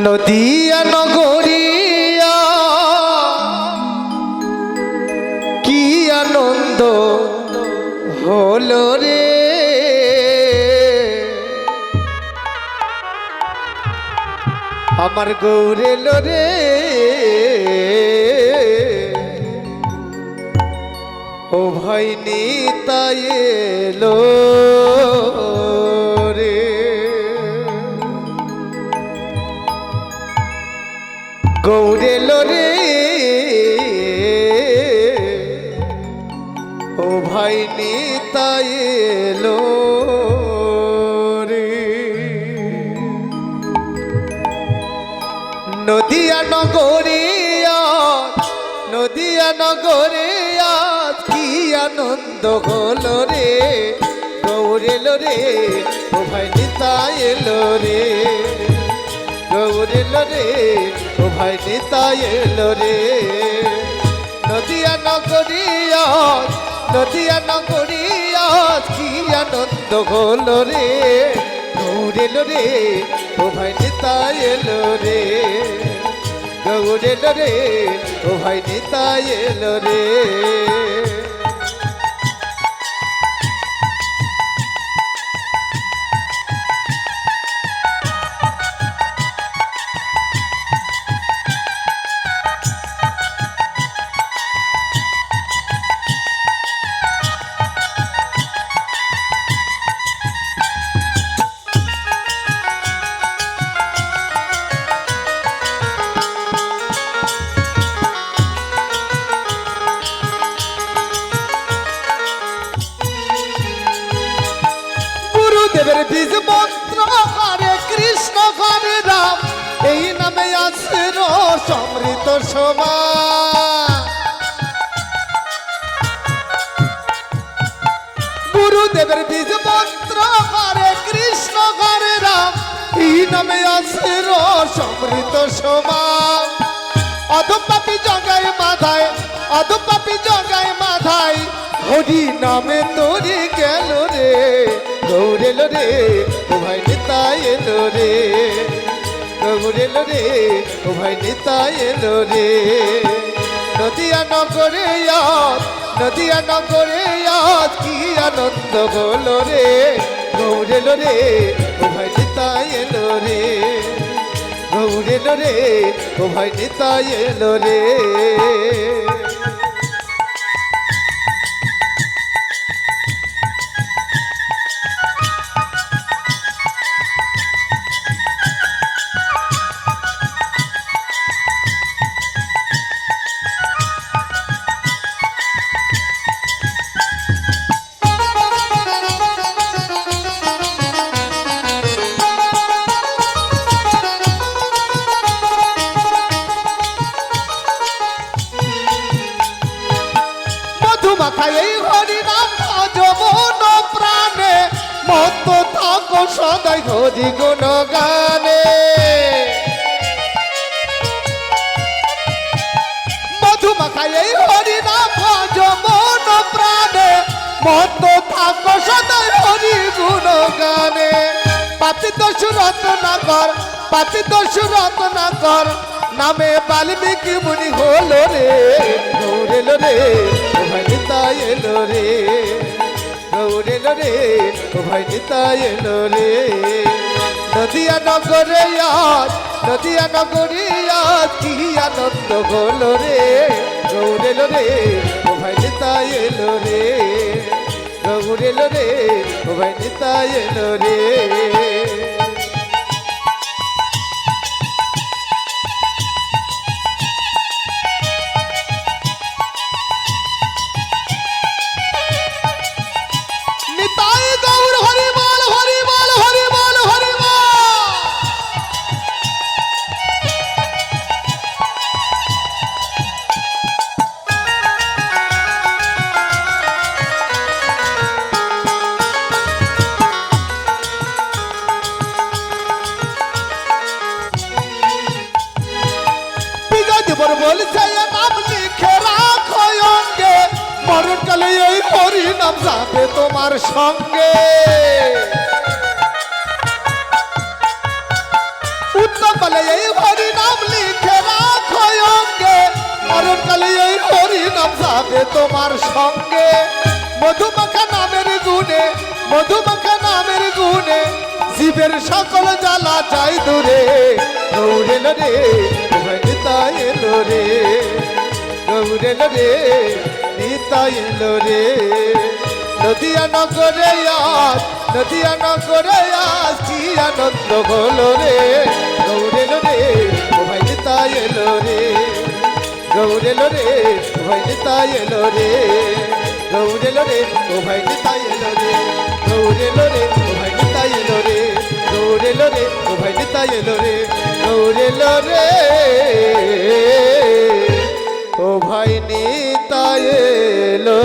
নদিয়া নগরিয়া কি আনন্দ হলো রে, আমার গৌরেল রে। ও ভাই নিতাই এলো রে, গৌরেল রে। ও ভাই নিতাই এলো রে। নদিয়া নগরিয়া নদিয়া নগরিয়া কি আনন্দ হলো রে, গৌরেল রে। ও ভাই নিতাই এলো রে, গৌরেল রে। ও ভাই নিতাই এলো রে। নদিয়া নগরিয়া নদিয়া নগরিয়া কি আনন্দ হলো রে, গৌরেল রে। ও ভাই নিতাই এলো রে, গৌরেল রে। ও ভাই নিতাই এলো রে। দেবের বীজ মন্ত্র হরে কৃষ্ণ হরে রাম, এই নামে আছে সমৃত সমাজ। গুরুদেবের বীজ মন্ত্র হরে কৃষ্ণ হরে রাম, এই নামে আছে সমৃত সমাজ। অধপাপী জগায় মাথায়, অধপাপী জগায় মাথায়, হরি নামে তোরে গেল রে, গৌরেল রে। ও ভাই নিতাই এলো রে, গৌরেল রে। ও ভাই নিতাই এলো রে। নদিয়া নগরে নদিয়া নগরে কি আনন্দ হলো রে, গৌরেল রে। ও ভাই নিতাই এলো রে, গৌরেল রে। ও ভাই নিতাই এলো রে। এই হরি নাম ভজ মন প্রাণে, মত থাকো সদাই হরি গুণ গানে। মধুমাখাই এই হরি নাম ভজ মন প্রাণে, মত থাকো সদাই হরি গুণ গানে। পাতি দোষ রত্নাকর, পাতি দোষ রত্নাকর, নামে বাল্মীকি মুনি হলো রে, গৌরেল রে। ও ভাই নিতাই এলো রে, গৌরেল রে। ও ভাই নিতাই এলো রে। নদিয়া নগরে নদিয়া নগরে কি আনন্দ হলো রে, গৌরেল রে। ও ভাই নিতাই এলো রে, গৌরেল রে। ও ভাই নিতাই এলো রে। বলছে নাম লিখে রাখো অঙ্গে, মরণকালে এই হরি নাম যাবে তোমার সঙ্গে। উত্তম বলে এই হরি নাম লিখে রাখো অঙ্গে, মরণকালে এই হরি নাম যাবে তোমার সঙ্গে। মধুমাখা নামের গুণে, মধুমাখা নামের গুণে জীবের সকল জ্বালা যায় দূরে। গৌরেল রে ভাই নিতাই এলো রে, গৌরেল রে নিতাই এলো রে। নদিয়া নগরে আজ, নদিয়া নগরে আজ কি আনন্দ হলো রে। গৌরেল রে ভাই নিতাই এলো রে, গৌরেল রে ভাই নিতাই এলো রে, গৌরেল রে ভাই নিতাই এলো রে, গৌরেল রে ভাই নিতাই এলো রে, গৌরেল রে ভাই নিতাই এলো রে, গৌরেল রে ও ভাই নিতাই এলো।